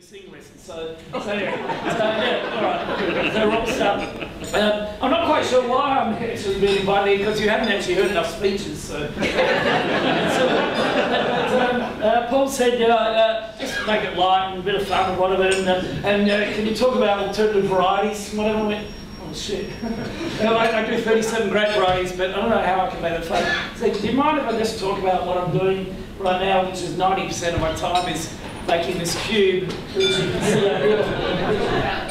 sing lessons, so yeah, all right, so rock stuff. I'm not quite sure why I'm actually being invited here, because you haven't actually heard enough speeches, so. Paul said, just make it light and a bit of fun and whatever, and can you talk about alternative varieties and whatever? I went, oh shit. I do 37 grape varieties, but I don't know how I can make it fun. So do you mind if I just talk about what I'm doing right now, which is 90% of my time is making this cube, which you can see out here.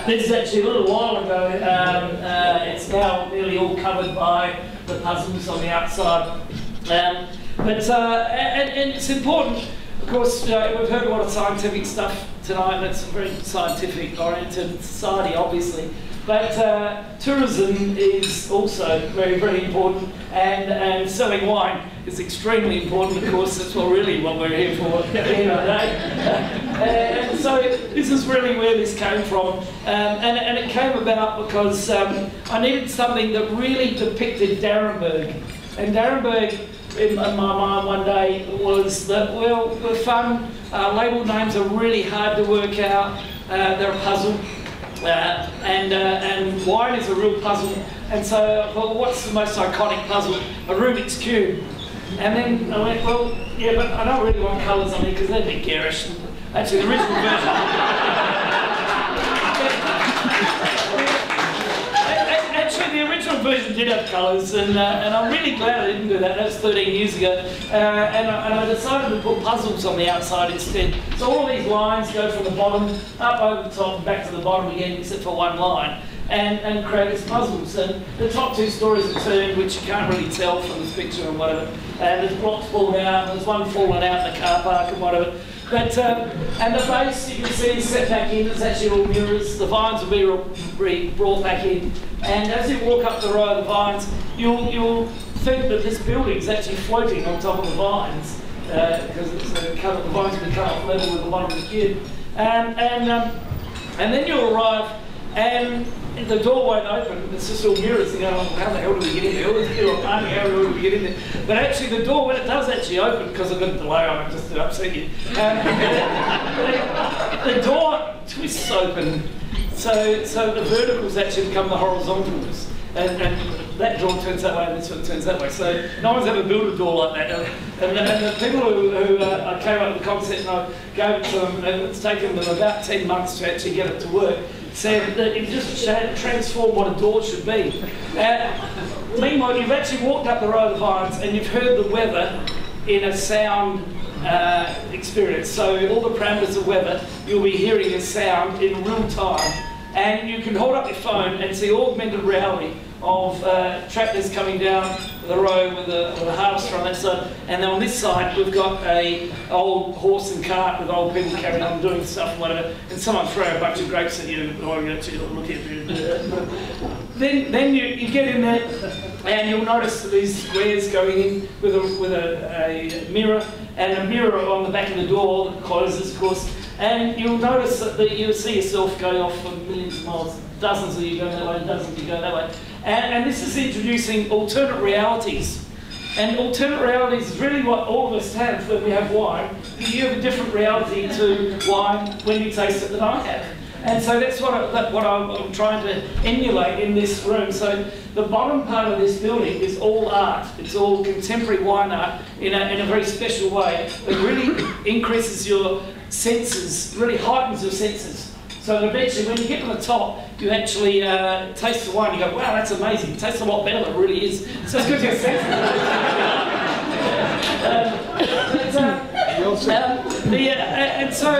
This is actually a little while ago. It's now nearly all covered by the puzzles on the outside. And it's important, of course, we've heard a lot of scientific stuff tonight, and it's a very scientific-oriented society, obviously. But tourism is also very, very important, and selling wine is extremely important. Of course, that's what we're here for at the end of the day. And so this is really where this came from, and it came about because I needed something that really depicted D'Arenberg. And D'Arenberg, in my mind one day, was that, well, we're fun, label names are really hard to work out, they're a puzzle. And wine is a real puzzle, and so well, what's the most iconic puzzle? A Rubik's Cube. And then I went, well, yeah, but I don't really want colours on it because they're a bit garish. Actually, the original version. Actually, the original version did have colours, and I'm really glad I didn't do that. That was 13 years ago, and I decided to put puzzles on the outside instead. So all these lines go from the bottom up over the top and back to the bottom again, except for one line, and create these puzzles. And the top two stories are turned, which you can't really tell from this picture and whatever. And there's blocks falling out, and there's one falling out in the car park and whatever. But, and the base, you can see, is set back in. It's actually all mirrors. The vines will be brought back in. And as you walk up the row of the vines, you'll think that this building is actually floating on top of the vines, because the vines will be cut off level with the bottom of the cube. And then you'll arrive, and the door won't open. It's just all mirrors. You go, oh, how the hell do we get in there? How do we get in there? But actually, the door, when it does actually open, because I've got a delay on it just to upset you, the door twists open. So the verticals actually become the horizontals, and that door turns that way and this one turns that way. So no one's ever built a door like that. And the people who came up with the concept and I gave it to them, and it's taken them about 10 months to actually get it to work, said that it just transformed what a door should be. Meanwhile, you've actually walked up the row of the vines and you've heard the weather in a sound experience. So all the parameters of weather, you'll be hearing a sound in real time. And you can hold up your phone and see augmented reality of tractors coming down the road with a harvester on that side. And then on this side, we've got a old horse and cart with old people carrying on doing stuff and whatever. And someone throw a bunch of grapes at you and look at you. Then you get in there and you'll notice these squares going in with a mirror, and a mirror on the back of the door that closes, of course. And you'll notice that you'll see yourself going off for millions of miles, dozens of you going that way, dozens of you going that way. And this is introducing alternate realities. And alternate realities is really what all of us have when we have wine. You have a different reality to wine when you taste it than I have. And so that's what I'm trying to emulate in this room. So the bottom part of this building is all art. It's all contemporary wine art in a very special way. It really increases your senses, really heightens your senses. So that eventually, when you get to the top, you actually taste the wine. You go, wow, that's amazing. It tastes a lot better than it really is. So it's because your senses. And so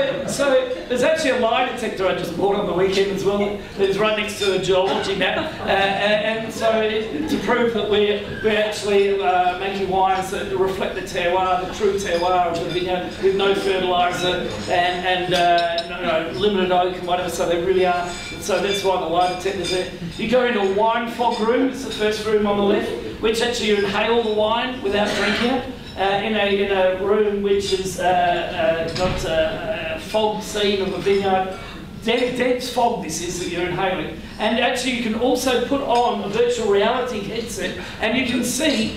there's actually a lie detector I just bought on the weekend as well. It's right next to a geology map, and so to prove that we're actually making wines that reflect the terroir, the true terroir of the vineyard, with no fertiliser and no limited oak and whatever. So they really are. So that's why the lie detector's there. You go into a wine fog room. It's the first room on the left, which actually you inhale the wine without drinking it. In a room which has got a fog scene of a vineyard. Dense fog this is that you're inhaling. And actually you can also put on a virtual reality headset and you can see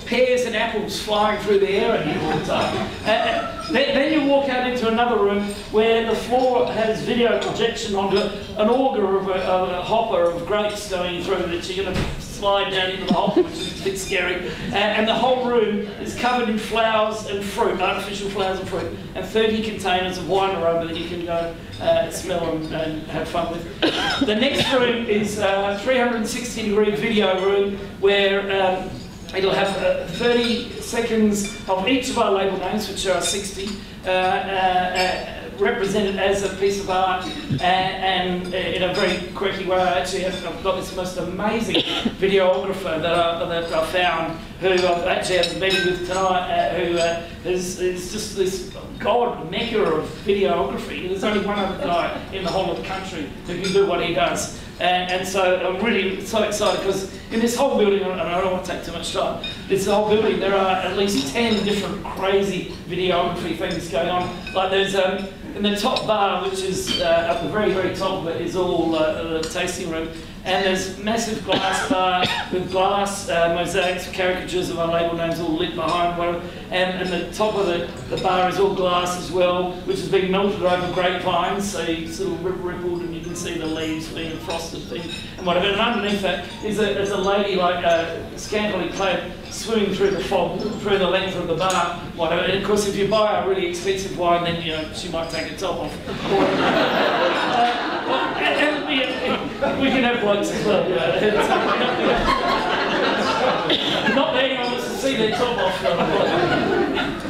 pears and apples flying through the air at you all the time. Then you walk out into another room where the floor has video projection onto an auger of a hopper of grapes going through that you're going to slide down into the hopper, which is a bit scary. And the whole room is covered in flowers and fruit, artificial flowers and fruit, and 30 containers of wine aroma that you can go smell and have fun with. The next room is a 360-degree video room where it'll have 30 seconds of each of our label names, which are 60, represented as a piece of art, and in a very quirky way. I've got this most amazing videographer that I found, who I've actually had a meeting with tonight, who is just this god mecca of videography. There's only one other guy in the whole of the country who can do what he does. And so I'm really so excited, because in this whole building, and I don't want to take too much time, this whole building there are at least 10 different crazy videography things going on. Like there's in the top bar, which is at the very, very top of it, is all the tasting room. And there's massive glass bar with glass mosaics, caricatures of our label names all lit behind one. And the top of the bar is all glass as well, which has been melted over grapevines, so you sort of rippled and you can see the leaves being frosted thing and whatever. And underneath that is a lady like scantily clad swimming through the fog, through the length of the bar, whatever. And of course, if you buy a really expensive wine, then she might take her top off. We can have blokes as well. Not that anyone wants to see their top off.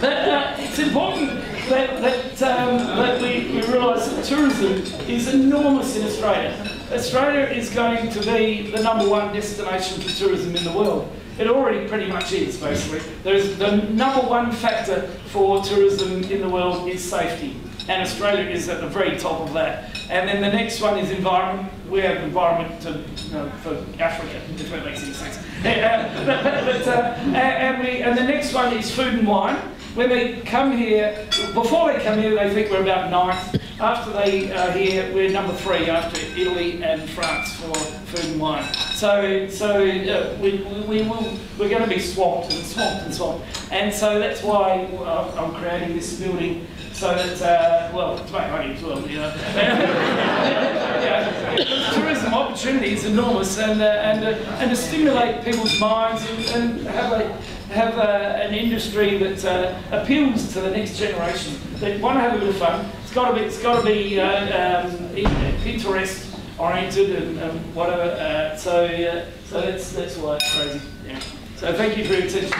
But it's important that we realise that tourism is enormous in Australia. Australia is going to be the #1 destination for tourism in the world. It already pretty much is, basically. There's the #1 factor for tourism in the world is safety. And Australia is at the very top of that. And then the next one is environment. We have environment for Africa, if that makes any sense. And the next one is food and wine. When they come here, before they come here, they think we're about 9th. After they are here, we're #3 after Italy and France for food and wine. So we're going to be swamped and swamped and swamped. And so that's why I'm creating this building. So that, well, to make money as well, tourism opportunity is enormous, and to stimulate people's minds and have an industry that appeals to the next generation. They want to have a bit of fun. It's got to be Pinterest oriented and whatever. So that's why it's crazy. Yeah. So thank you for your attention.